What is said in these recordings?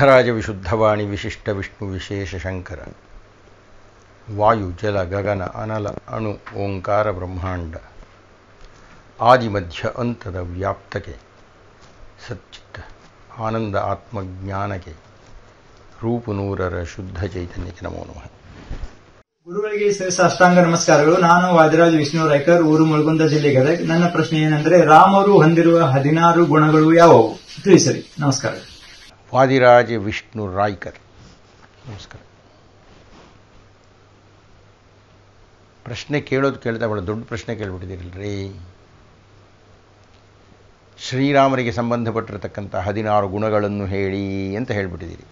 ಸಿದ್ಧರಾಜ ವಿಶುದ್ಧವಾಣಿ ವಿಶಿಷ್ಟ ವಿಷ್ಣು ವಿಶೇಷ ಶಂಕರ ವಾಯು ಜಲ ಗಗನ ಅನಲ ಅಣು ಓಂಕಾರ ಬ್ರಹ್ಮಾಂಡ ಆದಿಮಧ್ಯ ಅಂತದ ವ್ಯಾಪ್ತಕ್ಕೆ ಸಚ್ಚಿತ್ತ ಆನಂದ ಆತ್ಮಜ್ಞಾನಕ್ಕೆ ರೂಪುನೂರರ ಶುದ್ಧ ಚೈತನ್ಯಕ್ಕೆ ನಮೋ ನಮಃ. ಗುರುಗಳಿಗೆ ಸಾಷ್ಟಾಂಗ ನಮಸ್ಕಾರಗಳು. ನಾನು ವಾದಿರಾಜ್ ವಿಷ್ಣು ರಾಯ್ಕರ್, ಊರು ಮುಳಗುಂದ ಜಿಲ್ಲೆ ಗದಗ. ನನ್ನ ಪ್ರಶ್ನೆ ಏನೆಂದರೆ, ರಾಮರು ಹೊಂದಿರುವ 16 ಗುಣಗಳು ಯಾವುವು ತಿಳಿಸರಿ. ನಮಸ್ಕಾರ. ವಾದಿರಾಜ ವಿಷ್ಣು ರಾಯ್ಕರ್, ನಮಸ್ಕಾರ. ಪ್ರಶ್ನೆ ಕೇಳ್ತಾ ಬಹಳ ದೊಡ್ಡ ಪ್ರಶ್ನೆ ಕೇಳ್ಬಿಟ್ಟಿದ್ದೀರಲ್ರಿ. ಶ್ರೀರಾಮರಿಗೆ ಸಂಬಂಧಪಟ್ಟಿರತಕ್ಕಂಥ 16 ಗುಣಗಳನ್ನು ಹೇಳಿ ಅಂತ ಹೇಳಿಬಿಟ್ಟಿದ್ದೀರಿ.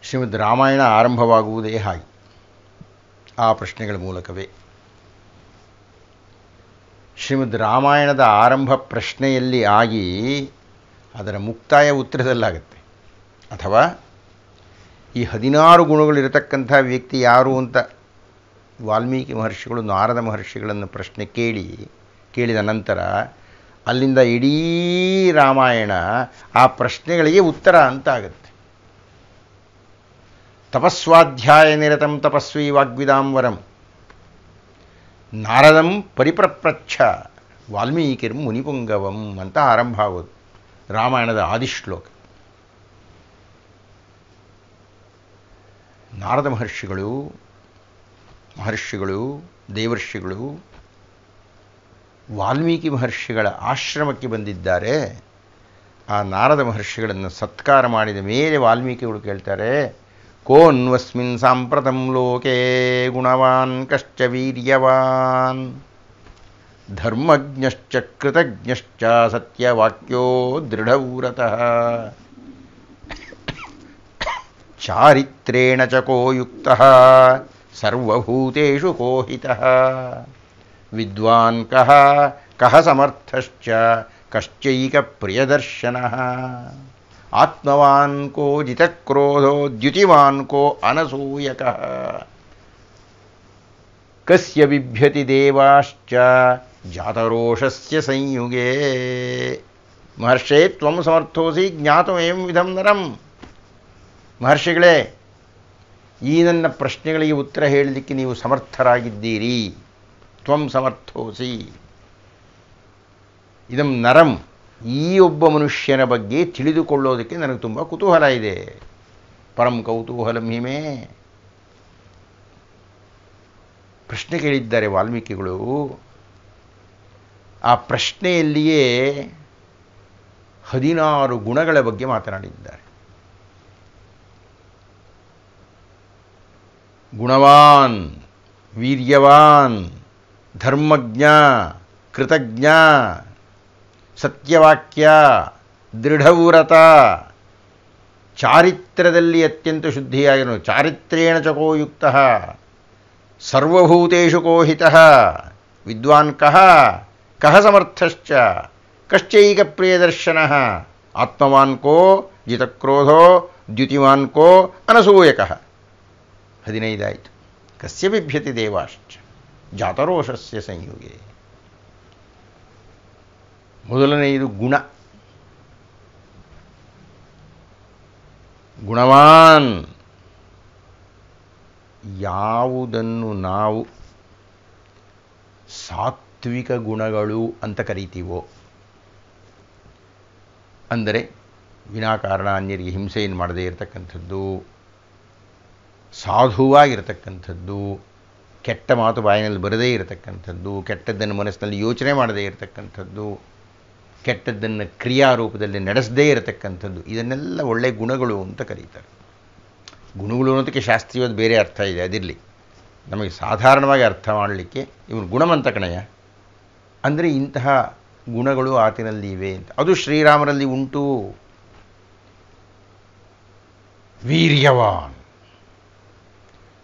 ಶ್ರೀಮದ್ ರಾಮಾಯಣ ಆರಂಭವಾಗುವುದೇ ಹಾಗೆ, ಆ ಪ್ರಶ್ನೆಗಳ ಮೂಲಕವೇ. ಶ್ರೀಮದ್ ರಾಮಾಯಣದ ಆರಂಭ ಪ್ರಶ್ನೆಯಲ್ಲಿ ಆಗಿ ಅದರ ಮುಕ್ತಾಯ ಉತ್ತರದಲ್ಲಾಗುತ್ತೆ. ಅಥವಾ ಈ 16 ಗುಣಗಳಿರತಕ್ಕಂಥ ವ್ಯಕ್ತಿ ಯಾರು ಅಂತ ವಾಲ್ಮೀಕಿ ಮಹರ್ಷಿಗಳು ನಾರದ ಮಹರ್ಷಿಗಳನ್ನು ಪ್ರಶ್ನೆ ಕೇಳಿದ ನಂತರ ಅಲ್ಲಿಂದ ಇಡೀ ರಾಮಾಯಣ ಆ ಪ್ರಶ್ನೆಗಳಿಗೆ ಉತ್ತರ ಅಂತ ಆಗುತ್ತೆ. ತಪಸ್ವಾಧ್ಯಾಯ ನಿರತಂ ತಪಸ್ವಿ ವಾಗ್ವಿದಾಂವರಂ ನಾರದಂ ಪರಿಪ್ರಪ್ರಚ್ಛ ವಾಲ್ಮೀಕಿರ್ ಮುನಿಪುಂಗವಂ ಅಂತ ಆರಂಭ ಆಗೋದು ರಾಮಾಯಣದ ಆದಿಶ್ಲೋಕ. ನಾರದ ಮಹರ್ಷಿಗಳು ದೇವರ್ಷಿಗಳು ವಾಲ್ಮೀಕಿ ಮಹರ್ಷಿಗಳ ಆಶ್ರಮಕ್ಕೆ ಬಂದಿದ್ದಾರೆ. ಆ ನಾರದ ಮಹರ್ಷಿಗಳನ್ನು ಸತ್ಕಾರ ಮಾಡಿದ ಮೇಲೆ ವಾಲ್ಮೀಕಿಗಳು ಕೇಳ್ತಾರೆ, ಕೋನ್ವಸ್ಮಿನ್ ಸಾಂಪ್ರತಂ ಲೋಕೆ ಗುಣವಾನ್ ಕಶ್ಚ ವೀರ್ಯವಾನ್ ಧರ್ಮಜ್ಞಶ್ಚ ಕೃತಜ್ಞಶ್ಚ ಸತ್ಯವಾಕ್ಯೋ ದೃಢವ್ರತಃ ಚಾರಿತ್ರೇಣ ಚ ಕೋ ಯುಕ್ತಃ ಸರ್ವಭೂತೇಷು ಕೋ ಹಿತಃ ವಿದ್ವಾನ್ ಕಃ ಸಮರ್ಥಶ್ಚ ಕಶ್ಚೈಕ ಪ್ರಿಯದರ್ಶನಃ ಆತ್ಮವಾನ್ ಕೋ ಜಿತಕ್ರೋಧೋ ದ್ಯುತಿವಾನ್ ಕೋ ಅನಸೂಯಕಃ ಕಸ್ಯ ಬಿಭ್ಯತಿ ದೇವಾಶ್ಚ ಜಾತರೋಷಸ್ಯ ಸಂಯುಗೇ. ಮಹರ್ಷೇ ತ್ವಂ ಸಮರ್ಥೋಸಿ ಜ್ಞಾತುಮೇಂ ವಿಧಂ ನರಂ. ಮಹರ್ಷಿಗಳೇ, ಈ ನನ್ನ ಪ್ರಶ್ನೆಗಳಿಗೆ ಉತ್ತರ ಹೇಳಲಿಕ್ಕೆ ನೀವು ಸಮರ್ಥರಾಗಿದ್ದೀರಿ. ತ್ವಂ ಸಮರ್ಥೋಸಿ ಇದಂ ನರಂ. ಈ ಒಬ್ಬ ಮನುಷ್ಯನ ಬಗ್ಗೆ ತಿಳಿದುಕೊಳ್ಳೋದಕ್ಕೆ ನನಗೆ ತುಂಬ ಕುತೂಹಲ ಇದೆ. ಪರಂ ಕೌತೂಹಲಂ ಹಿಮೆ. ಪ್ರಶ್ನೆ ಕೇಳಿದ್ದಾರೆ ವಾಲ್ಮೀಕಿಗಳು. ಆ ಪ್ರಶ್ನೆಯಲ್ಲಿಯೇ 16 ಗುಣಗಳ ಬಗ್ಗೆ ಮಾತನಾಡಿದ್ದಾರೆ. ಗುಣವಾನ್, ವೀರ್ಯವಾನ್, ಧರ್ಮಜ್ಞ, ಕೃತಜ್ಞ, ಸತ್ಯವಾಕ್ಯ, ದೃಢವ್ರತ, ಚಾರಿತ್ರದಲ್ಲಿ ಅತ್ಯಂತ ಶುದ್ಧಿಯಾಗಿರೋ, ಚಾರಿತ್ರೇಣ ಚಕೋ ಯುಕ್ತಃ, ಸರ್ವಭೂತೇಷು ಕೋ ಹಿತಃ, ವಿದ್ವಾನ್ ಕಃ ಸಮರ್ಥಶ್ಚ ಕಶ್ಚೈಕ ಪ್ರಿಯದರ್ಶನಃ, ಆತ್ಮವಾನ್ ಕೋ ಜಿತಕ್ರೋಧೋ ದ್ಯುತಿವಾನ್ ಕೋ ಅನಸೂಯಕಃ. 15 ಆಯಿತು. ಕಸ್ಯ ಬಿಭ್ಯತಿ ದೇವಾಶ್ಚ ಜಾತರೋಷಸ್ಯ ಸಂಯುಗೆ. ಮೊದಲನೆಯದು ಗುಣ. ಗುಣವಾನ್, ಯಾವುದನ್ನು ನಾವು ಸಾತ್ವಿಕ ಗುಣಗಳು ಅಂತ ಕರಿತೀವೋ, ಅಂದರೆ ವಿನಾಕಾರಣ ಅನ್ಯರಿಗೆ ಹಿಂಸೆಯನ್ನು ಮಾಡದೇ ಇರತಕ್ಕಂಥದ್ದು, ಸಾಧುವಾಗಿರತಕ್ಕಂಥದ್ದು, ಕೆಟ್ಟ ಮಾತು ಬಾಯಿನಲ್ಲಿ ಬರದೇ ಇರತಕ್ಕಂಥದ್ದು, ಕೆಟ್ಟದ್ದನ್ನು ಮನಸ್ಸಿನಲ್ಲಿ ಯೋಚನೆ ಮಾಡದೇ ಇರತಕ್ಕಂಥದ್ದು, ಕೆಟ್ಟದ್ದನ್ನು ಕ್ರಿಯಾರೂಪದಲ್ಲಿ ನಡೆಸದೇ ಇರತಕ್ಕಂಥದ್ದು, ಇದನ್ನೆಲ್ಲ ಒಳ್ಳೆಯ ಗುಣಗಳು ಅಂತ ಕರೀತಾರೆ. ಗುಣಗಳು ಅನ್ನೋದಕ್ಕೆ ಶಾಸ್ತ್ರೀಯವಾದ ಬೇರೆ ಅರ್ಥ ಇದೆ, ಅದಿರಲಿ. ನಮಗೆ ಸಾಧಾರಣವಾಗಿ ಅರ್ಥ ಮಾಡಲಿಕ್ಕೆ ಇವನು ಗುಣವಂತ ಕಣಯ್ಯ ಅಂದರೆ ಇಂತಹ ಗುಣಗಳು ಆತನಲ್ಲಿ ಇವೆ ಅಂತ. ಅದು ಶ್ರೀರಾಮರಲ್ಲಿ ಉಂಟು. ವೀರ್ಯವಾನ್,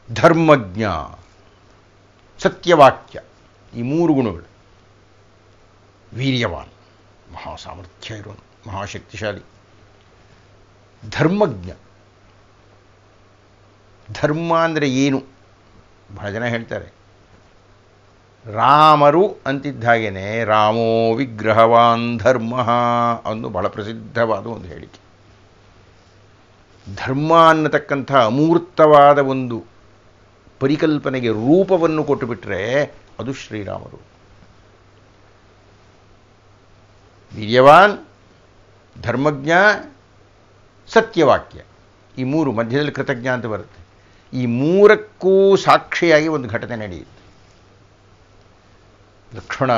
ಧರ್ಮಜ್ಞ, ಸತ್ಯವಾಕ್ಯ, ಈ 3 ಗುಣಗಳು. ವೀರ್ಯವಾನ್, ಮಹಾಸಾಮರ್ಥ್ಯ ಇರೋನು, ಮಹಾಶಕ್ತಿಶಾಲಿ. ಧರ್ಮಜ್ಞ. ಧರ್ಮ ಅಂದರೆ ಏನು? ಬಹಳ ಜನ ಹೇಳ್ತಾರೆ ರಾಮರು ಅಂತಿದ್ದ ಹಾಗೇನೆ ರಾಮೋ ವಿಗ್ರಹವಾನ್ ಧರ್ಮ ಒಂದು ಬಹಳ ಪ್ರಸಿದ್ಧವಾದ ಒಂದು ಹೇಳಿಕೆ. ಧರ್ಮ ಅನ್ನತಕ್ಕಂಥ ಅಮೂರ್ತವಾದ ಒಂದು ಪರಿಕಲ್ಪನೆಗೆ ರೂಪವನ್ನು ಕೊಟ್ಟುಬಿಟ್ರೆ ಅದು ಶ್ರೀರಾಮರು. ವೀರ್ಯವಾನ್, ಧರ್ಮಜ್ಞ, ಸತ್ಯವಾಕ್ಯ, ಈ ಮೂರು, ಮಧ್ಯದಲ್ಲಿ ಕೃತಜ್ಞ ಅಂತ ಬರುತ್ತೆ. ಈ ಮೂರಕ್ಕೂ ಸಾಕ್ಷಿಯಾಗಿ ಒಂದು ಘಟನೆ ನಡೆಯುತ್ತೆ. ಲಕ್ಷ್ಮಣ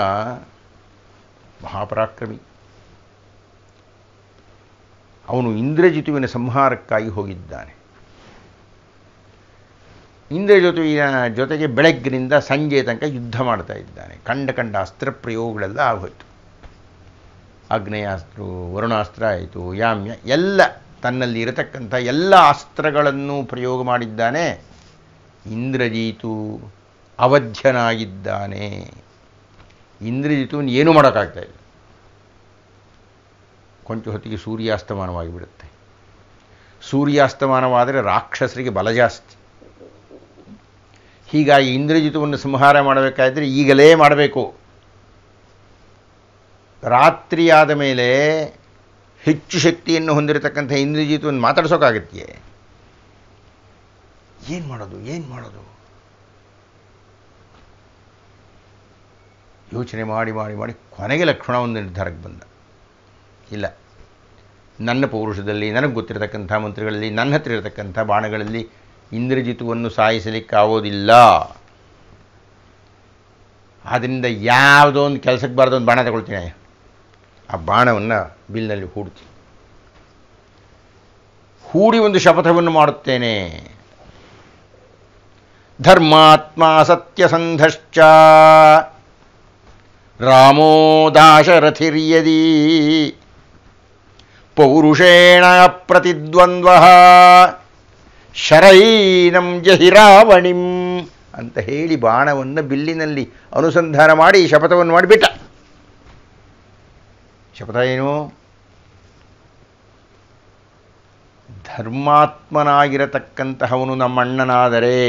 ಮಹಾಪರಾಕ್ರಮಿ. ಅವನು ಇಂದ್ರಜಿತುವಿನ ಸಂಹಾರಕ್ಕಾಗಿ ಹೋಗಿದ್ದಾನೆ. ಇಂದ್ರಜಿತುವಿನ ಜೊತೆಗೆ ಬೆಳಗ್ಗಿನಿಂದ ಸಂಜೆ ತನಕ ಯುದ್ಧ ಮಾಡ್ತಾ ಇದ್ದಾನೆ. ಕಂಡ ಅಸ್ತ್ರ ಪ್ರಯೋಗಗಳೆಲ್ಲ ಆಗೋಯ್ತು. ಆಗ್ನೇಯಾಸ್ತ್ರ, ವರುಣಾಸ್ತ್ರ ಆಯಿತು, ಯಾಮ್ಯ, ಎಲ್ಲ ತನ್ನಲ್ಲಿ ಇರತಕ್ಕಂಥ ಎಲ್ಲ ಅಸ್ತ್ರಗಳನ್ನು ಪ್ರಯೋಗ ಮಾಡಿದ್ದಾನೆ. ಇಂದ್ರಜಿತು ಅವಧ್ಯನಾಗಿದ್ದಾನೆ. ಇಂದ್ರಜಿತುವನ್ನು ಏನೂ ಮಾಡೋಕ್ಕಾಗ್ತಾ ಇಲ್ಲ. ಕೊಂಚ ಹೊತ್ತಿಗೆ ಸೂರ್ಯಾಸ್ತಮಾನವಾಗಿಬಿಡುತ್ತೆ. ಸೂರ್ಯಾಸ್ತಮಾನವಾದರೆ ರಾಕ್ಷಸರಿಗೆ ಬಲ ಜಾಸ್ತಿ. ಹೀಗಾಗಿ ಇಂದ್ರಜಿತುವನ್ನು ಸಂಹಾರ ಮಾಡಬೇಕಾದ್ರೆ ಈಗಲೇ ಮಾಡಬೇಕು. ರಾತ್ರಿಯಾದ ಮೇಲೆ ಹೆಚ್ಚು ಶಕ್ತಿಯನ್ನು ಹೊಂದಿರತಕ್ಕಂಥ ಇಂದ್ರಜಿತುವನ್ನು ಮಾತಾಡಿಸೋಕ್ಕಾಗತ್ತೆಯೇ? ಏನು ಮಾಡೋದು? ಯೋಚನೆ ಮಾಡಿ ಕೊನೆಗೆ ಲಕ್ಷ್ಮಣ ಒಂದು ನಿರ್ಧಾರಕ್ಕೆ ಬಂದ. ಇಲ್ಲ, ನನ್ನ ಪೌರುಷದಲ್ಲಿ, ನನಗೆ ಗೊತ್ತಿರತಕ್ಕಂಥ ಮಂತ್ರಿಗಳಲ್ಲಿ, ನನ್ನ ಹತ್ರ ಇರತಕ್ಕಂಥ ಬಾಣಗಳಲ್ಲಿ ಇಂದ್ರಜಿತುವನ್ನು ಸಾಯಿಸಲಿಕ್ಕಾಗೋದಿಲ್ಲ. ಆದ್ದರಿಂದ ಯಾವುದೋ ಒಂದು ಕೆಲಸಕ್ಕೆ ಬಾರ್ದು ಒಂದು ಬಾಣ ತಗೊಳ್ತೀನಿ. ಆ ಬಾಣವನ್ನು ಬಿಲ್ನಲ್ಲಿ ಹೂಡಿ ಒಂದು ಶಪಥವನ್ನು ಮಾಡುತ್ತೇನೆ. ಧರ್ಮಾತ್ಮ ಸತ್ಯಸಂಧಶ್ಚ ರಾಮೋ ದಾಶರಥಿರ್ಯದಿ ಪೌರುಷೇಣ ಪ್ರತಿದ್ವಂದ್ವ ಶರೈನಂ ಜಹಿರಾವಣಿಂ ಅಂತ ಹೇಳಿ ಬಾಣವನ್ನು ಬಿಲ್ಲಿನಲ್ಲಿ ಅನುಸಂಧಾನ ಮಾಡಿ ಶಪಥವನ್ನು ಮಾಡಿಬಿಟ್ಟ. ಶಪಥ ಏನು? ಧರ್ಮಾತ್ಮನಾಗಿರತಕ್ಕಂತಹವನು ನಮ್ಮಣ್ಣನಾದರೆ,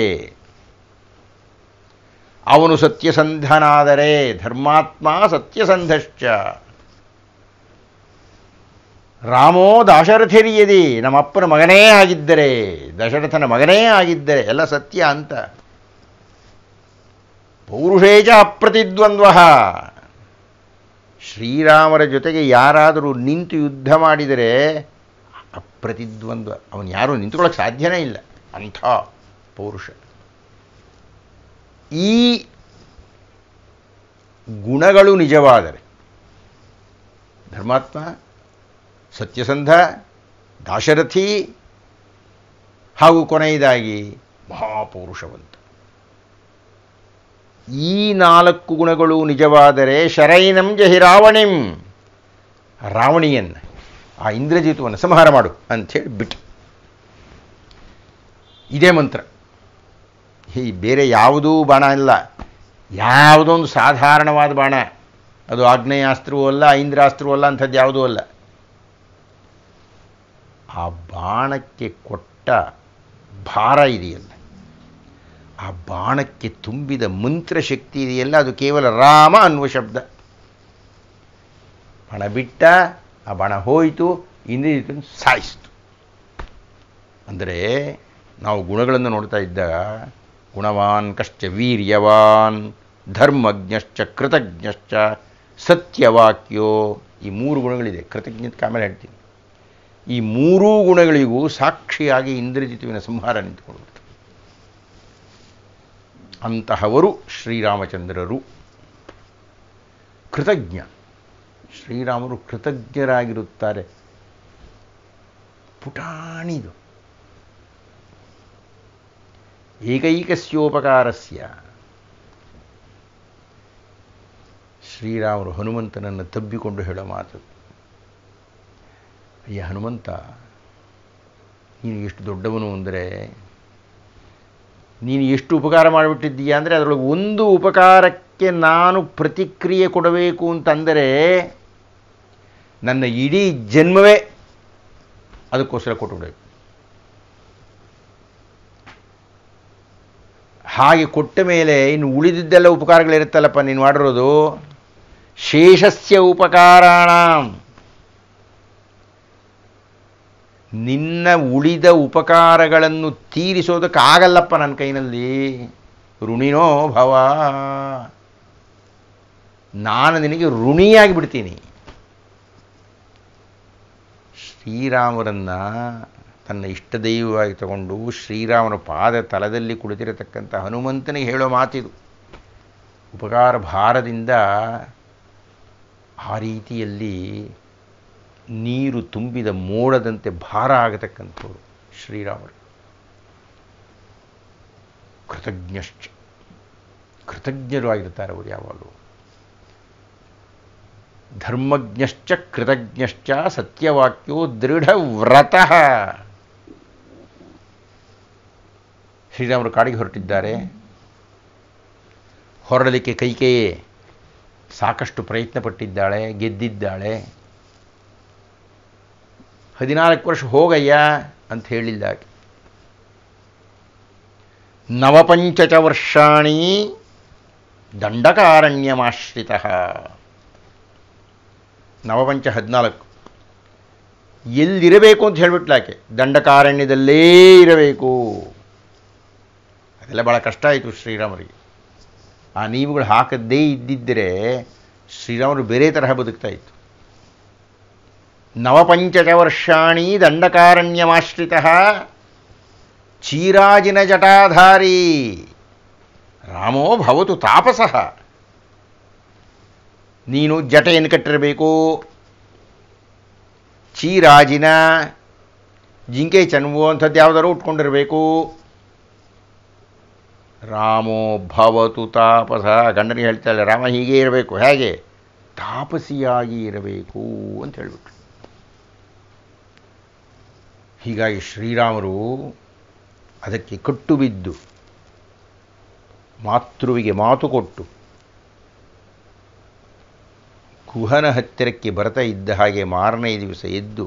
ಅವನು ಸತ್ಯಸಂಧನಾದರೆ, ಧರ್ಮಾತ್ಮ ಸತ್ಯಸಂಧಶ್ಚ ರಾಮೋ ದಾಶರಥಿರ್ಯದಿ, ನಮ್ಮಪ್ಪನ ಮಗನೇ ಆಗಿದ್ದರೆ, ದಶರಥನ ಮಗನೇ ಆಗಿದ್ದರೆ ಎಲ್ಲ ಸತ್ಯ ಅಂತ. ಪೌರುಷೇಜ ಅಪ್ರತಿದ್ವಂದ್ವ, ಶ್ರೀರಾಮರ ಜೊತೆಗೆ ಯಾರಾದರೂ ನಿಂತು ಯುದ್ಧ ಮಾಡಿದರೆ ಅಪ್ರತಿದ್ವಂದ್ವ, ಅವನು ಯಾರೂ ನಿಂತುಕೊಳ್ಳೋಕ್ಕೆ ಸಾಧ್ಯನೇ ಇಲ್ಲ, ಅಂಥ ಪೌರುಷ. ಈ ಗುಣಗಳು ನಿಜವಾದರೆ ಧರ್ಮಾತ್ಮ, ಸತ್ಯಸಂಧ, ದಾಶರಥಿ ಹಾಗೂ ಕೊನೆಯದಾಗಿ ಮಹಾಪೌರುಷವಂತ, ಈ ನಾಲ್ಕು ಗುಣಗಳು ನಿಜವಾದರೆ ಶರೈನಂ ಜಹಿ ರಾವಣಿಂ, ರಾವಣಿಯನ್ನು, ಆ ಇಂದ್ರಜಿತುವನ್ನು ಸಂಹಾರ ಮಾಡು ಅಂಥೇಳಿ ಬಿಟ್ಟು. ಇದೇ ಮಂತ್ರ. ಈ ಬೇರೆ ಯಾವುದೂ ಬಾಣ ಇಲ್ಲ, ಯಾವುದೊಂದು ಸಾಧಾರಣವಾದ ಬಾಣ, ಅದು ಆಗ್ನೇಯಾಸ್ತ್ರವೂ ಅಲ್ಲ, ಐಂದ್ರಾಸ್ತ್ರವೂ ಅಲ್ಲ, ಅಂಥದ್ದು ಯಾವುದೂ ಅಲ್ಲ. ಆ ಬಾಣಕ್ಕೆ ಕೊಟ್ಟ ಭಾರ ಇದೆಯಲ್ಲ, ಆ ಬಾಣಕ್ಕೆ ತುಂಬಿದ ಮಂತ್ರಶಕ್ತಿ ಇದೆಯಲ್ಲ, ಅದು ಕೇವಲ ರಾಮ ಅನ್ನುವ ಶಬ್ದ. ಬಾಣ ಬಿಟ್ಟ, ಆ ಬಾಣ ಹೋಯಿತು, ಇಂದ್ರಜಿತನ್ನು ಸಾಯಿಸಿತು. ಅಂದರೆ ನಾವು ಗುಣಗಳನ್ನು ನೋಡ್ತಾ ಇದ್ದಾಗ ಗುಣವಾನ್ ಕಶ್ಚ ವೀರ್ಯವಾನ್ ಧರ್ಮಜ್ಞಶ್ಚ ಕೃತಜ್ಞಶ್ಚ ಸತ್ಯವಾಕ್ಯೋ, ಈ ಮೂರು ಗುಣಗಳಿದೆ. ಕೃತಜ್ಞತೆ ಆಮೇಲೆ ಹೇಳ್ತೀನಿ. ಈ ಮೂರೂ ಗುಣಗಳಿಗೂ ಸಾಕ್ಷಿಯಾಗಿ ಇಂದ್ರಜಿತುವಿನ ಸಂಹಾರ ನಿಂತುಕೊಳ್ಳುತ್ತೆ. ಅಂತಹವರು ಶ್ರೀರಾಮಚಂದ್ರರು. ಕೃತಜ್ಞ, ಶ್ರೀರಾಮರು ಕೃತಜ್ಞರಾಗಿರುತ್ತಾರೆ. ಪುಟಾಣಿದು. ಏಕೈಕಸ್ಯೋಪಕಾರಸ್ಯ, ಶ್ರೀರಾಮರು ಹನುಮಂತನನ್ನು ತಬ್ಬಿಕೊಂಡು ಹೇಳೋ ಮಾತು, ಅಯ್ಯ ಹನುಮಂತ, ನೀನು ಎಷ್ಟು ದೊಡ್ಡವನು ಅಂದರೆ, ನೀನು ಎಷ್ಟು ಉಪಕಾರ ಮಾಡಿಬಿಟ್ಟಿದ್ದೀಯ ಅಂದರೆ, ಅದರೊಳಗೆ ಒಂದು ಉಪಕಾರಕ್ಕೆ ನಾನು ಪ್ರತಿಕ್ರಿಯೆ ಕೊಡಬೇಕು ಅಂತಂದರೆ ನನ್ನ ಇಡೀ ಜನ್ಮವೇ ಅದಕ್ಕೋಸ್ಕರ ಕೊಟ್ಟುಬಿಡಬೇಕು. ಹಾಗೆ ಕೊಟ್ಟ ಮೇಲೆ ಇನ್ನು ಉಳಿದಿದ್ದೆಲ್ಲ ಉಪಕಾರಗಳಿರುತ್ತಲ್ಲಪ್ಪ ನೀನು ಮಾಡಿರೋದು. ಶೇಷಸ್ಯ ಉಪಕಾರಾಣ, ನಿನ್ನ ಉಳಿದ ಉಪಕಾರಗಳನ್ನು ತೀರಿಸೋದಕ್ಕಾಗಲ್ಲಪ್ಪ ನನ್ನ ಕೈನಲ್ಲಿ. ಋಣಿನೋ ಭವ, ನಾನು ನಿನಗೆ ಋಣಿಯಾಗಿ ಬಿಡ್ತೀನಿ. ಶ್ರೀರಾಮರನ್ನ ತನ್ನ ಇಷ್ಟ ದೈವವಾಗಿ ತಗೊಂಡು ಶ್ರೀರಾಮನ ಪಾದ ತಲದಲ್ಲಿ ಕುಳಿತಿರತಕ್ಕಂಥ ಹನುಮಂತನಿಗೆ ಹೇಳೋ ಮಾತಿದು. ಉಪಕಾರ ಭಾರದಿಂದ ಆ ರೀತಿಯಲ್ಲಿ ನೀರು ತುಂಬಿದ ಮೋಡದಂತೆ ಭಾರ ಆಗತಕ್ಕಂಥವ್ರು ಶ್ರೀರಾಮರು. ಕೃತಜ್ಞರು ಆಗಿರ್ತಾರೆ ಅವರು ಯಾವಾಗಲೂ. ಧರ್ಮಜ್ಞಶ್ಚ ಕೃತಜ್ಞಶ್ಚ ಸತ್ಯವಾಕ್ಯೋ ದೃಢವ್ರತಃ. ಶ್ರೀರಾಮರು ಕಾಡಿಗೆ ಹೊರಟಿದ್ದಾರೆ. ಹೊರಡಲಿಕ್ಕೆ ಕೈಕೇಯಿ ಸಾಕಷ್ಟು ಪ್ರಯತ್ನ ಪಟ್ಟಿದ್ದಾಳೆ, ಗೆದ್ದಿದ್ದಾಳೆ. 14 ವರ್ಷ ಹೋಗಯ್ಯ ಅಂತ ಹೇಳಿಲ್ಲ. 9 ವರ್ಷಾಣಿ ದಂಡಕಾರಣ್ಯಮಾಶ್ರಿತ. 9 14 ಎಲ್ಲಿರಬೇಕು ಅಂತ ಹೇಳಿಬಿಟ್ಲಾಕೆ. ದಂಡಕಾರಣ್ಯದಲ್ಲೇ ಇರಬೇಕು. ಅದೆಲ್ಲ ಭಾಳ ಕಷ್ಟ ಆಯಿತು ಶ್ರೀರಾಮರಿಗೆ. ಆ ನಿಯಮಗಳು ಹಾಕದ್ದೇ ಇದ್ದಿದ್ದರೆ ಶ್ರೀರಾಮರು ಬೇರೆ ತರಹ ಬದುಕ್ತಾ ಇತ್ತು. 9 ವರ್ಷಾಣಿ ದಂಡಕಾರಣ್ಯಮಾಶ್ರಿತ ಚೀರಾಜಿನ ಜಟಾಧಾರಿ ರಾಮೋ ಭವತು ತಾಪಸಃ. ನೀನು ಜಟೆಯನ್ನು ಕಟ್ಟಿರಬೇಕು, ಚೀರಾಜಿನ ಜಿಂಕೆ ಚನ್ವು ಅಂಥದ್ದು ಯಾವುದಾದ್ರು ಉಟ್ಕೊಂಡಿರಬೇಕು. ರಾಮೋ ಭವತು ತಾಪಸ, ಗಂಡನಿಗೆ ಹೇಳ್ತಾಳೆ ರಾಮ ಹೀಗೆ ಇರಬೇಕು. ಹೇಗೆ? ತಾಪಸಿಯಾಗಿ ಇರಬೇಕು ಅಂತ ಹೇಳ್ಬಿಟ್ರು. ಹೀಗಾಗಿ ಶ್ರೀರಾಮರು ಅದಕ್ಕೆ ಕಟ್ಟು ಬಿದ್ದು ಮಾತೃವಿಗೆ ಮಾತು ಕೊಟ್ಟು ಕುಹನ ಹತ್ತಿರಕ್ಕೆ ಬರ್ತಾ ಇದ್ದ ಹಾಗೆ ಮಾರನೇ ದಿವಸ ಎದ್ದು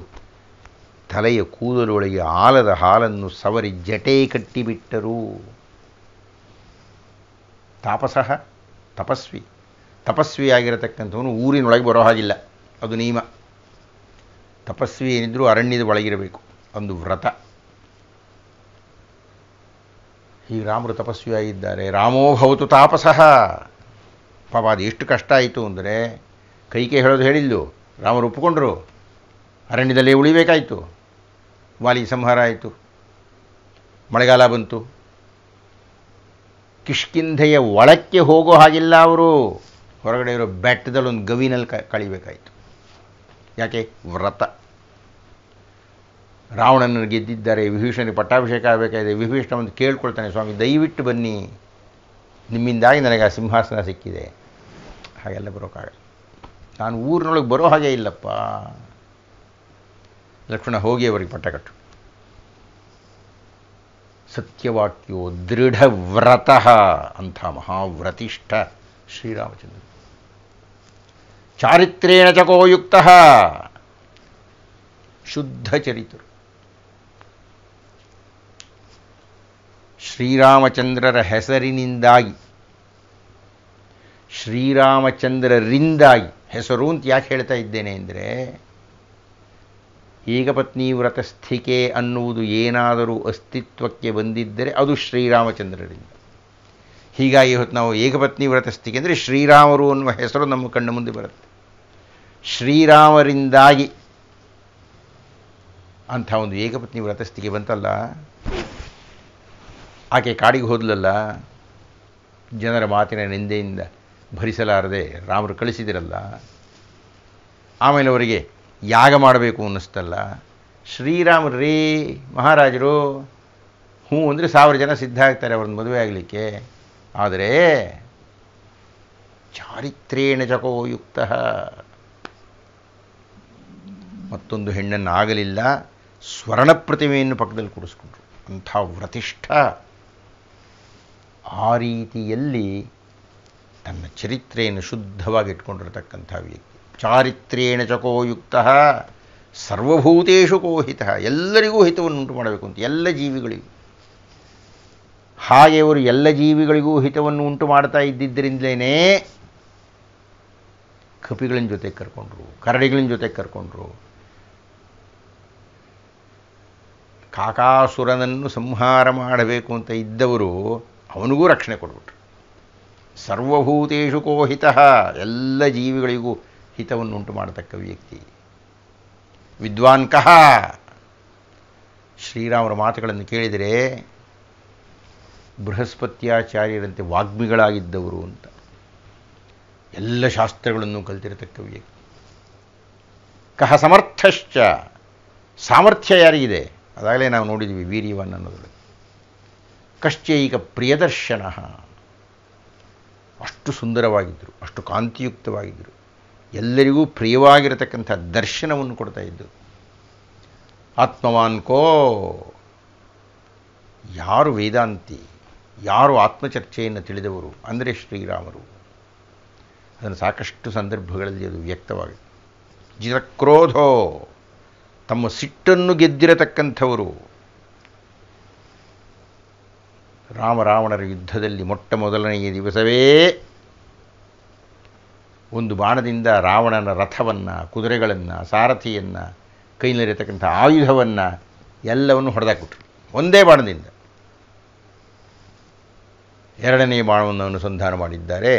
ತಲೆಯ ಕೂದಲೊಳಗೆ ಆಲದ ಹಾಲನ್ನು ಸವರಿ ಜಟೆ ಕಟ್ಟಿಬಿಟ್ಟರು. ತಾಪಸಃ ತಪಸ್ವಿ. ತಪಸ್ವಿಯಾಗಿರತಕ್ಕಂಥವನು ಊರಿನೊಳಗೆ ಬರೋ ಹಾಗಿಲ್ಲ, ಅದು ನಿಯಮ. ತಪಸ್ವಿ ಏನಿದ್ರೂ ಅರಣ್ಯದ ಒಳಗಿರಬೇಕು, ಒಂದು ವ್ರತ. ಹೀಗೆ ರಾಮರು ತಪಸ್ವಿಯಾಗಿದ್ದಾರೆ. ರಾಮೋ ಭವತು ತಾಪಸಃ. ಪಾಪ ಅದು ಎಷ್ಟು ಕಷ್ಟ ಆಯಿತು ಅಂದರೆ ಕೈಕೆ ಹೇಳೋದು ಹೇಳಿದ್ದು, ರಾಮರು ಒಪ್ಪಿಕೊಂಡ್ರು. ಅರಣ್ಯದಲ್ಲೇ ಉಳಿಬೇಕಾಯಿತು. ವಾಲಿ ಸಂಹಾರ ಆಯಿತು, ಮಳೆಗಾಲ ಬಂತು. ಕಿಷ್ಕಿಂಧೆಯ ಒಳಕ್ಕೆ ಹೋಗೋ ಹಾಗಿಲ್ಲ ಅವರು. ಹೊರಗಡೆ ಇರೋ ಬೆಟ್ಟದಲ್ಲಿ ಒಂದು ಗವಿನಲ್ಲಿ ಕಳಿಬೇಕಾಯಿತು. ಯಾಕೆ? ವ್ರತ. ರಾವಣನನ್ನು ಗೆದ್ದಿದ್ದಾರೆ, ವಿಭೀಷಣನಿಗೆ ಪಟ್ಟಾಭಿಷೇಕ ಆಗಬೇಕಾಗಿದೆ. ವಿಭೀಷಣ ಒಂದು ಕೇಳ್ಕೊಳ್ತಾನೆ, ಸ್ವಾಮಿ ದಯವಿಟ್ಟು ಬನ್ನಿ, ನಿಮ್ಮಿಂದಾಗಿ ನನಗೆ ಆ ಸಿಂಹಾಸನ ಸಿಕ್ಕಿದೆ. ಹಾಗೆಲ್ಲ ಬರೋಕ್ಕಾಗಲ್ಲ, ನಾನು ಊರಿನೊಳಗೆ ಬರೋ ಹಾಗೆ ಇಲ್ಲಪ್ಪ. ಲಕ್ಷ್ಮಣ ಹೋಗಿ ಅವರಿಗೆ ಪಟ್ಟ ಕಟ್ಟು. ಸತ್ಯವಾಕ್ಯೋ ದೃಢವ್ರತಃ ಅಂಥ ಮಹಾವ್ರತಿಷ್ಠ ಶ್ರೀರಾಮಚಂದ್ರ. ಚಾರಿತ್ರೇಣ ಚಕೋಯುಕ್ತ ಶುದ್ಧ ಚರಿತರು. ಶ್ರೀರಾಮಚಂದ್ರರ ಹೆಸರಿನಿಂದಾಗಿ, ಶ್ರೀರಾಮಚಂದ್ರರಿಂದಾಗಿ, ಹೆಸರು ಅಂತ ಯಾಕೆ ಹೇಳ್ತಾ ಇದ್ದೇನೆ ಅಂದರೆ, ಏಕಪತ್ನಿ ವ್ರತಸ್ಥಿಕೆ ಅನ್ನುವುದು ಏನಾದರೂ ಅಸ್ತಿತ್ವಕ್ಕೆ ಬಂದಿದ್ದರೆ ಅದು ಶ್ರೀರಾಮಚಂದ್ರರಿಂದ. ಹೀಗಾಗಿ ಇವತ್ತು ನಾವು ಏಕಪತ್ನಿ ವ್ರತಸ್ಥಿಕೆ ಅಂದರೆ ಶ್ರೀರಾಮರು ಅನ್ನುವ ಹೆಸರು ನಮ್ಮ ಕಣ್ಣು ಮುಂದೆ ಬರುತ್ತೆ. ಶ್ರೀರಾಮರಿಂದಾಗಿ ಅಂಥ ಒಂದು ಏಕಪತ್ನಿ ವ್ರತಸ್ಥಿಕೆ ಬಂತಲ್ಲ. ಆಕೆ ಕಾಡಿಗೆ ಹೋದ್ಲಲ್ಲ, ಜನರ ಮಾತಿನ ನಿಂದೆಯಿಂದ ಭರಿಸಲಾರದೆ ರಾಮರು ಕಳಿಸಿದಿರಲ್ಲ. ಆಮೇಲೆ ಅವರಿಗೆ ಯಾಗ ಮಾಡಬೇಕು ಅನ್ನಿಸ್ತಲ್ಲ. ಶ್ರೀರಾಮರು ರೀ ಮಹಾರಾಜರು ಹ್ಞೂ ಅಂದರೆ 1000 ಜನ ಸಿದ್ಧ ಆಗ್ತಾರೆ ಅವ್ರನ್ನ ಮದುವೆ ಆಗಲಿಕ್ಕೆ. ಆದರೆ ಚಾರಿತ್ರೇಣ ಚಕೋಯುಕ್ತ, ಮತ್ತೊಂದು ಹೆಣ್ಣನ್ನು ಆಗಲಿಲ್ಲ, ಸ್ವರ್ಣ ಪ್ರತಿಮೆಯನ್ನು ಪಕ್ಕದಲ್ಲಿ ಕೂಡಿಸ್ಕೊಂಡ್ರು. ಅಂಥ ವ್ರತಿಷ್ಠ. ಆ ರೀತಿಯಲ್ಲಿ ತನ್ನ ಚರಿತ್ರೆಯನ್ನು ಶುದ್ಧವಾಗಿ ಇಟ್ಕೊಂಡಿರತಕ್ಕಂಥ ವ್ಯಕ್ತಿ. ಚಾರಿತ್ರೇಣ ಚಕೋಯುಕ್ತ ಸರ್ವಭೂತೇಷು ಕೋಹಿತ, ಎಲ್ಲರಿಗೂ ಹಿತವನ್ನು ಉಂಟು ಮಾಡಬೇಕು ಅಂತ, ಎಲ್ಲ ಜೀವಿಗಳಿಗೂ. ಹಾಗೆ ಅವರು ಎಲ್ಲ ಜೀವಿಗಳಿಗೂ ಹಿತವನ್ನು ಉಂಟು ಮಾಡ್ತಾ ಇದ್ದಿದ್ದರಿಂದಲೇ ಕಪಿಗಳ ಜೊತೆ ಕರ್ಕೊಂಡ್ರು, ಕರಡಿಗಳ ಜೊತೆ ಕರ್ಕೊಂಡ್ರು. ಕಾಕಾಸುರನನ್ನು ಸಂಹಾರ ಮಾಡಬೇಕು ಅಂತ ಇದ್ದವರು ಅವನಿಗೂ ರಕ್ಷಣೆ ಕೊಡ್ಬಿಟ್ರು. ಸರ್ವಭೂತೇಷು ಕೋ ಹಿತಃ, ಎಲ್ಲ ಜೀವಿಗಳಿಗೂ ಹಿತವನ್ನು ಉಂಟು ಮಾಡತಕ್ಕ ವ್ಯಕ್ತಿ. ವಿದ್ವಾನ್ ಕಃ, ಶ್ರೀರಾಮರ ಮಾತುಗಳನ್ನು ಕೇಳಿದರೆ ಬೃಹಸ್ಪತ್ಯಾಚಾರ್ಯರಂತೆ ವಾಗ್ಮಿಗಳಾಗಿದ್ದವರು ಅಂತ. ಎಲ್ಲ ಶಾಸ್ತ್ರಗಳನ್ನು ಕಲಿತಿರತಕ್ಕ ವ್ಯಕ್ತಿ. ಕಹ ಸಮರ್ಥಶ್ಚ, ಸಾಮರ್ಥ್ಯ ಯಾರಿಗಿದೆ? ಅದಾಗಲೇ ನಾವು ನೋಡಿದ್ವಿ ವೀರ್ಯವನ್ನು ಅನ್ನೋದ್ರಲ್ಲಿ. ಕಶ್ಚೈಕ ಪ್ರಿಯದರ್ಶನ, ಅಷ್ಟು ಸುಂದರವಾಗಿದ್ದರು, ಅಷ್ಟು ಕಾಂತಿಯುಕ್ತವಾಗಿದ್ದರು, ಎಲ್ಲರಿಗೂ ಪ್ರಿಯವಾಗಿರತಕ್ಕಂಥ ದರ್ಶನವನ್ನು ಕೊಡ್ತಾ ಇದ್ದರು. ಆತ್ಮವಾನ್ಕೋ, ಯಾರು ವೇದಾಂತಿ, ಯಾರು ಆತ್ಮಚರ್ಚೆಯನ್ನು ತಿಳಿದವರು ಅಂದರೆ ಶ್ರೀರಾಮರು. ಅದನ್ನು ಸಾಕಷ್ಟು ಸಂದರ್ಭಗಳಲ್ಲಿ ಅದು ವ್ಯಕ್ತವಾಗಿದೆ. ಜಿತಕ್ರೋಧೋ, ತಮ್ಮ ಸಿಟ್ಟನ್ನು ಗೆದ್ದಿರತಕ್ಕಂಥವರು. ರಾಮರಾವಣರ ಯುದ್ಧದಲ್ಲಿ ಮೊಟ್ಟ ಮೊದಲನೆಯ ದಿವಸವೇ ಒಂದು ಬಾಣದಿಂದ ರಾವಣನ ರಥವನ್ನು, ಕುದುರೆಗಳನ್ನು, ಸಾರಥಿಯನ್ನು, ಕೈನಲ್ಲಿರತಕ್ಕಂಥ ಆಯುಧವನ್ನು ಎಲ್ಲವನ್ನು ಹೊಡೆದಾಕ್ಬಿಟ್ರು ಒಂದೇ ಬಾಣದಿಂದ. ಎರಡನೇ ಬಾಣವನ್ನು ಅನುಸಂಧಾನ ಮಾಡಿದ್ದಾರೆ.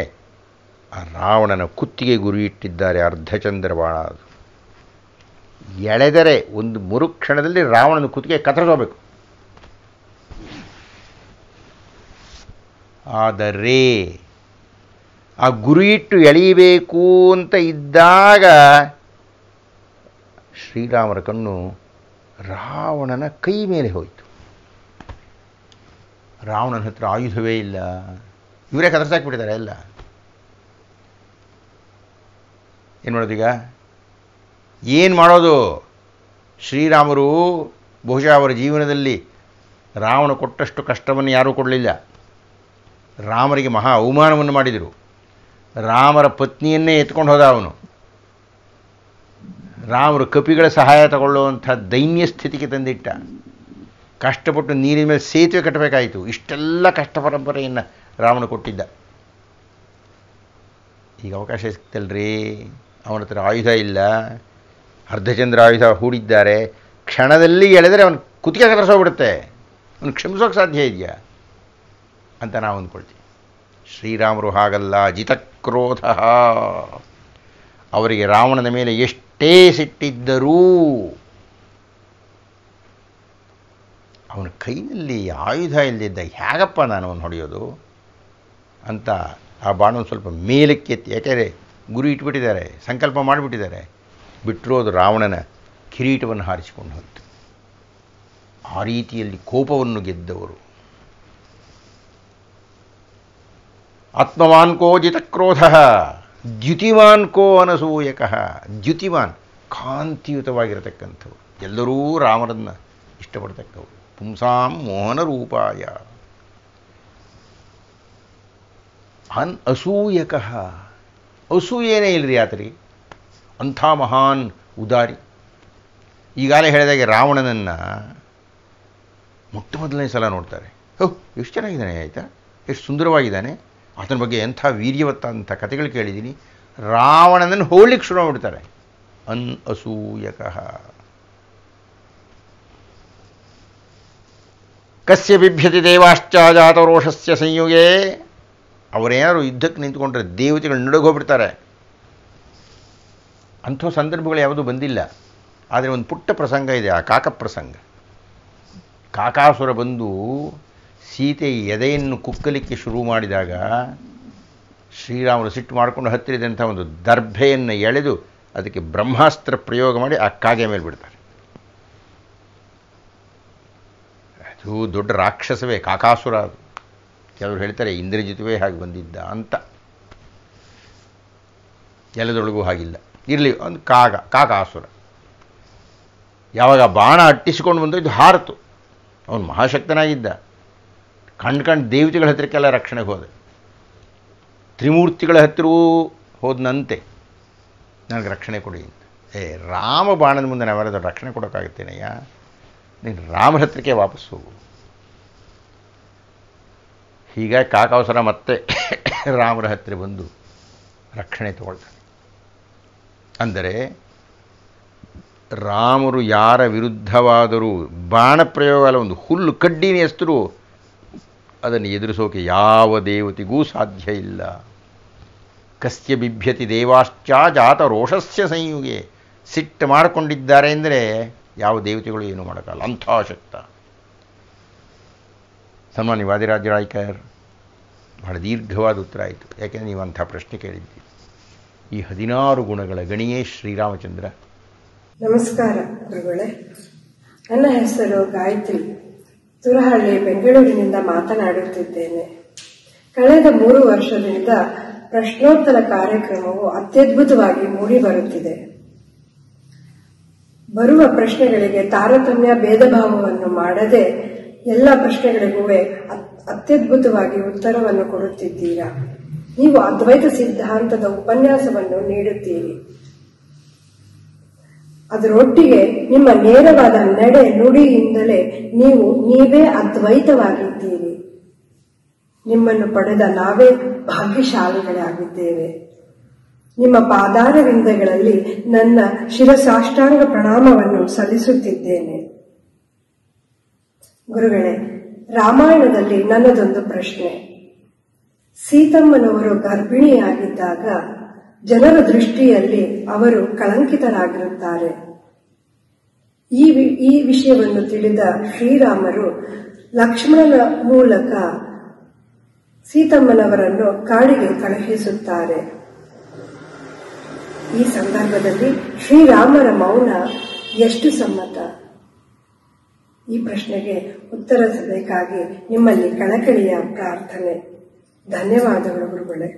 ಆ ರಾವಣನ ಕುತ್ತಿಗೆ ಗುರಿ ಇಟ್ಟಿದ್ದಾರೆ. ಅರ್ಧಚಂದ್ರ ಬಾಣ ಅದು. ಎಳೆದರೆ ಒಂದು ಮರುಕ್ಷಣದಲ್ಲಿ ರಾವಣನ ಕುತ್ತಿಗೆ ಕತ್ತರಿಸೋಬೇಕು. ಆದರೆ ಆ ಗುರಿಯಿಟ್ಟು ಎಳೆಯಬೇಕು ಅಂತ ಇದ್ದಾಗ ಶ್ರೀರಾಮರ ಕಣ್ಣು ರಾವಣನ ಕೈ ಮೇಲೆ ಹೋಯಿತು. ರಾವಣನ ಹತ್ರ ಆಯುಧವೇ ಇಲ್ಲ, ಇವರೇ ಕತ್ತರಿಸಾಕ್ಬಿಟ್ಟಿದ್ದಾರೆ ಎಲ್ಲ. ಏನು ಮಾಡೋದೀಗ? ಏನು ಮಾಡೋದು? ಶ್ರೀರಾಮರು ಬಹುಶಃ ಅವರ ಜೀವನದಲ್ಲಿ ರಾವಣ ಕೊಟ್ಟಷ್ಟು ಕಷ್ಟವನ್ನು ಯಾರೂ ಕೊಡಲಿಲ್ಲ. ರಾಮರಿಗೆ ಮಹಾ ಅವಮಾನವನ್ನು ಮಾಡಿದರು. ರಾಮರ ಪತ್ನಿಯನ್ನೇ ಎತ್ಕೊಂಡು ಹೋದ ಅವನು. ರಾಮರು ಕಪಿಗಳ ಸಹಾಯ ತಗೊಳ್ಳುವಂಥ ದೈನ್ಯ ಸ್ಥಿತಿಗೆ ತಂದಿಟ್ಟ. ಕಷ್ಟಪಟ್ಟು ನೀರಿನ ಮೇಲೆ ಸೇತುವೆ ಕಟ್ಟಬೇಕಾಯಿತು. ಇಷ್ಟೆಲ್ಲ ಕಷ್ಟ ಪರಂಪರೆಯನ್ನು ರಾವಣ ಕೊಟ್ಟಿದ್ದ. ಈಗ ಅವಕಾಶ ಸಿಗ್ತಲ್ರಿ, ಅವನ ಹತ್ರ ಆಯುಧ ಇಲ್ಲ, ಅರ್ಧಚಂದ್ರ ಆಯುಧ ಹೂಡಿದ್ದಾರೆ. ಕ್ಷಣದಲ್ಲಿ ಎಳೆದರೆ ಅವನು ಕುತ್ತಿಗೆ ಕತ್ತರಿಸೋಗ್ಬಿಡುತ್ತೆ. ಅವನು ಕ್ಷಮಿಸೋಕೆ ಸಾಧ್ಯ ಇದೆಯಾ ಅಂತ ನಾವು ಅಂದ್ಕೊಳ್ತೀವಿ. ಶ್ರೀರಾಮರು ಹಾಗಲ್ಲ. ಜಿತಕ್ರೋಧ, ಅವರಿಗೆ ರಾವಣನ ಮೇಲೆ ಎಷ್ಟೇ ಸಿಟ್ಟಿದ್ದರೂ ಅವನ ಕೈನಲ್ಲಿ ಆಯುಧ ಇಲ್ಲದಿದ್ದ ಹೇಗಪ್ಪ ನಾನು ಅವನು ಹೊಡೆಯೋದು ಅಂತ ಆ ಬಾಣವನ್ನು ಸ್ವಲ್ಪ ಮೇಲಕ್ಕೆ ಎತ್ತಿ, ಯಾಕೆಂದರೆ ಗುರಿ ಇಟ್ಬಿಟ್ಟಿದ್ದಾರೆ, ಸಂಕಲ್ಪ ಮಾಡಿಬಿಟ್ಟಿದ್ದಾರೆ. ಬಿಟ್ಟರು ಅದು ರಾವಣನ ಕಿರೀಟವನ್ನು ಹಾರಿಸಿಕೊಂಡು ಹೋಯಿತು. ಆ ರೀತಿಯಲ್ಲಿ ಕೋಪವನ್ನು ಗೆದ್ದವರು. ಆತ್ಮವಾನ್ಕೋ ಜಿತಕ್ರೋಧ, ದ್ಯುತಿಮಾನ್ಕೋ ಅನಸೂಯಕಃ. ದ್ಯುತಿಮಾನ್, ಕಾಂತಿಯುತವಾಗಿರತಕ್ಕಂಥವ್ರು. ಎಲ್ಲರೂ ರಾಮರನ್ನು ಇಷ್ಟಪಡ್ತಕ್ಕವರು. ಪುಂಸಾಂ ಮೋಹನ ರೂಪಾಯ. ಅಸೂಯಕಃ, ಅಸೂಯೇನೇ ಇಲ್ಲರಿ ಆತರಿಗೆ. ಅಂಥ ಮಹಾನ್ ಉದಾರಿ. ಈಗಾಗಲೇ ಹೇಳಿದಾಗೆ ರಾವಣನನ್ನು ಮೊಟ್ಟ ಮೊದಲನೇ ಸಲ ನೋಡ್ತಾರೆ. ಎಷ್ಟು ಚೆನ್ನಾಗಿದ್ದಾನೆ, ಆಯಿತಾ, ಎಷ್ಟು ಸುಂದರವಾಗಿದ್ದಾನೆ, ಆತನ ಬಗ್ಗೆ ಎಂಥ ವೀರ್ಯವತ್ತ ಅಂತ ಕಥೆಗಳು ಕೇಳಿದ್ದೀನಿ. ರಾವಣನನ್ನು ಹೋಗ್ಲಿಕ್ಕೆ ಶುರು ಮಾಡಿಬಿಡ್ತಾರೆ. ಅಸೂಯಕಃ. ಕಸ್ಯ ಬಿಭ್ಯತಿ ದೇವಾಶ್ಚ ಜಾತರೋಷಸ್ಯ ಸಂಯುಗೇ. ಅವರೇನಾದ್ರು ಯುದ್ಧಕ್ಕೆ ನಿಂತ್ಕೊಂಡ್ರೆ ದೇವತೆಗಳು ನಡುಗೋಗ್ಬಿಡ್ತಾರೆ. ಅಂಥ ಸಂದರ್ಭಗಳು ಯಾವುದೂ ಬಂದಿಲ್ಲ. ಆದರೆ ಒಂದು ಪುಟ್ಟ ಪ್ರಸಂಗ ಇದೆ, ಆ ಕಾಕ ಪ್ರಸಂಗ. ಕಾಕಾಸುರ ಬಂದು ಸೀತೆಯ ಎದೆಯನ್ನು ಕುಕ್ಕಲಿಕ್ಕೆ ಶುರು ಮಾಡಿದಾಗ ಶ್ರೀರಾಮರು ಸಿಟ್ಟು ಮಾಡಿಕೊಂಡು ಹತ್ತಿರದಂಥ ಒಂದು ದರ್ಭೆಯನ್ನು ಎಳೆದು ಅದಕ್ಕೆ ಬ್ರಹ್ಮಾಸ್ತ್ರ ಪ್ರಯೋಗ ಮಾಡಿ ಆ ಕಾಗೆ ಮೇಲೆ ಬಿಡ್ತಾರೆ. ಅದು ದೊಡ್ಡ ರಾಕ್ಷಸವೇ ಕಾಕಾಸುರ. ಅದು ಕೆಲವರು ಹೇಳ್ತಾರೆ ಇಂದ್ರಜಿತುವೇ ಹಾಗೆ ಬಂದಿದ್ದ ಅಂತ. ಎಲ್ಲದರೊಳಗೂ ಹಾಗಿಲ್ಲ. ಇರಲಿ, ಒಂದು ಕಾಕಾಸುರ ಯಾವಾಗ ಬಾಣ ಅಟ್ಟಿಸಿಕೊಂಡು ಬಂದು ಇದು ಹಾರಿತು. ಅವನು ಮಹಾಶಕ್ತನಾಗಿದ್ದ. ಕಂಡು ದೇವತೆಗಳ ಹತ್ತಿರಕ್ಕೆಲ್ಲ ರಕ್ಷಣೆಗೆ ಹೋದೆ. ತ್ರಿಮೂರ್ತಿಗಳ ಹತ್ತಿರವೂ ಹೋದನಂತೆ ನನಗೆ ರಕ್ಷಣೆ ಕೊಡಿ ಅಂತ. ರಾಮ ಬಾಣದ ಮುಂದೆ ನಾವೆಲ್ಲರೂ ರಕ್ಷಣೆ ಕೊಡೋಕ್ಕಾಗುತ್ತೇನೆಯ್ಯ? ನೀನು ರಾಮರ ಹತ್ರಕ್ಕೆ ವಾಪಸ್ ಹೋಗು. ಹೀಗಾಗಿ ಕಾಕಾವಸರ ಮತ್ತೆ ರಾಮರ ಹತ್ತಿರ ಬಂದು ರಕ್ಷಣೆ ತಗೊಳ್ತಾನೆ. ಅಂದರೆ ರಾಮರು ಯಾರ ವಿರುದ್ಧವಾದರೂ ಬಾಣ ಪ್ರಯೋಗ ಅಲ್ಲ, ಒಂದು ಹುಲ್ಲು ಕಡ್ಡಿನ ಎಸ್ತರೂ ಅದನ್ನು ಎದುರಿಸೋಕೆ ಯಾವ ದೇವತೆಗೂ ಸಾಧ್ಯ ಇಲ್ಲ. ಕಸ್ಯ ಬಿಭ್ಯತಿ ದೇವಾಶ್ಚ ಜಾತ ರೋಷಸ್ಯ ಸಂಯುಗೆ. ಸಿಟ್ಟು ಮಾಡಿಕೊಂಡಿದ್ದಾರೆ ಅಂದರೆ ಯಾವ ದೇವತೆಗಳು ಏನೂ ಮಾಡೋಕ್ಕಲ್ಲ, ಅಂಥ ಶಕ್ತ. ಸನ್ಮಾನ್ಯ ವಾದಿರಾಜ ರಾಯ್ಕರ್, ಬಹಳ ದೀರ್ಘವಾದ ಉತ್ತರ ಆಯಿತು, ಯಾಕೆಂದರೆ ನೀವು ಅಂಥ ಪ್ರಶ್ನೆ ಕೇಳಿದ್ದೀರಿ. ಈ 16 ಗುಣಗಳ ಗಣಿಯೇ ಶ್ರೀರಾಮಚಂದ್ರ. ನಮಸ್ಕಾರ ಗುರುಗಳೇ. ನನ್ನ ಹೆಸರು ಗಾಯತ್ರಿ. ತುರಹಳ್ಳಿ, ಬೆಂಗಳೂರಿನಿಂದ ಮಾತನಾಡುತ್ತಿದ್ದೇನೆ. ಕಳೆದ 3 ವರ್ಷದಿಂದ ಪ್ರಶ್ನೋತ್ತರ ಕಾರ್ಯಕ್ರಮವು ಅತ್ಯದ್ಭುತವಾಗಿ ಮೂಡಿ ಬರುತ್ತಿದೆ. ಬರುವ ಪ್ರಶ್ನೆಗಳಿಗೆ ತಾರತಮ್ಯ ಭೇದ ಭಾವವನ್ನು ಮಾಡದೆ ಎಲ್ಲ ಪ್ರಶ್ನೆಗಳಿಗೂ ಅತ್ಯದ್ಭುತವಾಗಿ ಉತ್ತರವನ್ನು ಕೊಡುತ್ತಿದ್ದೀರಾ. ನೀವು ಅದ್ವೈತ ಸಿದ್ಧಾಂತದ ಉಪನ್ಯಾಸವನ್ನು ನೀಡುತ್ತೀರಿ. ಅದರೊಟ್ಟಿಗೆ ನಿಮ್ಮ ನೇರವಾದ ನಡೆ ನುಡಿಯಿಂದಲೇ ನೀವೇ ಅದ್ವೈತವಾಗಿದ್ದೀರಿ. ನಿಮ್ಮನ್ನು ಪಡೆದ ನಾವೇ ಭಾಗ್ಯಶಾಲಿಗಳಾಗಿದ್ದೇವೆ. ನಿಮ್ಮ ಪಾದಾರವಿಂದಗಳಲ್ಲಿ ನನ್ನ ಶಿರಸಾಷ್ಟಾಂಗ ಪ್ರಣಾಮವನ್ನು ಸಲ್ಲಿಸುತ್ತಿದ್ದೇನೆ. ಗುರುಗಳೇ, ರಾಮಾಯಣದಲ್ಲಿ ನನ್ನದೊಂದು ಪ್ರಶ್ನೆ. ಸೀತಮ್ಮನವರು ಗರ್ಭಿಣಿಯಾಗಿದ್ದಾಗ ಜನರ ದೃಷ್ಟಿಯಲ್ಲಿ ಅವರು ಕಳಂಕಿತರಾಗಿರುತ್ತಾರೆ. ಈ ವಿಷಯವನ್ನು ತಿಳಿದ ಶ್ರೀರಾಮರು ಲಕ್ಷ್ಮಣನ ಮೂಲಕ ಸೀತಮ್ಮನವರನ್ನು ಕಾಡಿಗೆ ಕಳುಹಿಸುತ್ತಾರೆ. ಈ ಸಂದರ್ಭದಲ್ಲಿ ಶ್ರೀರಾಮರ ಮೌನ ಎಷ್ಟು ಸಮ್ಮತ? ಈ ಪ್ರಶ್ನೆಗೆ ಉತ್ತರಿಸಬೇಕಾಗಿ ನಿಮ್ಮಲ್ಲಿ ಕಳಕಳಿಯ ಪ್ರಾರ್ಥನೆ. ಧನ್ಯವಾದಗಳು ಗುರುಗಳೇ.